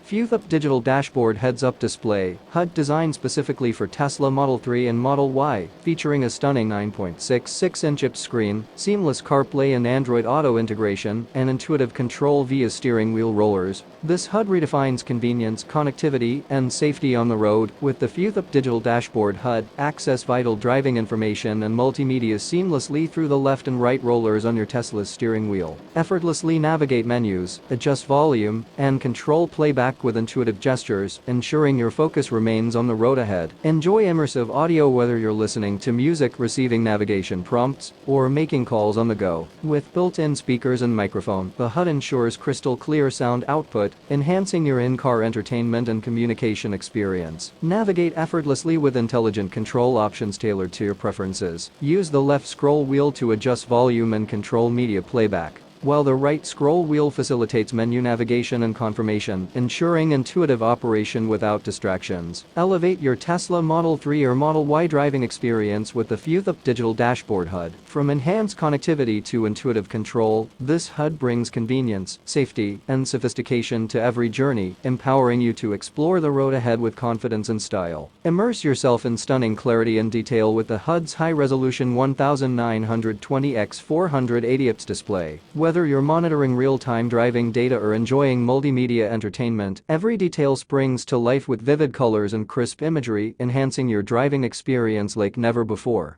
Futhope Digital Dashboard Heads-Up Display HUD designed specifically for Tesla Model 3 and Model Y, featuring a stunning 9.66-inch IPS screen, seamless CarPlay and Android Auto integration, and intuitive control via steering wheel rollers. This HUD redefines convenience, connectivity, and safety on the road. With the Futhope Digital Dashboard HUD, access vital driving information and multimedia seamlessly through the left and right rollers on your Tesla's steering wheel. Effortlessly navigate menus, adjust volume, and control playback with intuitive gestures, ensuring your focus remains on the road ahead. Enjoy immersive audio whether you're listening to music, receiving navigation prompts, or making calls on the go. With built-in speakers and microphone, the HUD ensures crystal clear sound output, enhancing your in-car entertainment and communication experience. Navigate effortlessly with intelligent control options tailored to your preferences. Use the left scroll wheel to adjust volume and control media playback, while the right scroll wheel facilitates menu navigation and confirmation, ensuring intuitive operation without distractions. Elevate your Tesla Model 3 or Model Y driving experience with the Futhope Digital Dashboard HUD. From enhanced connectivity to intuitive control, this HUD brings convenience, safety, and sophistication to every journey, empowering you to explore the road ahead with confidence and style. Immerse yourself in stunning clarity and detail with the HUD's high-resolution 1920x480 IPS display. Whether you're monitoring real-time driving data or enjoying multimedia entertainment, every detail springs to life with vivid colors and crisp imagery, enhancing your driving experience like never before.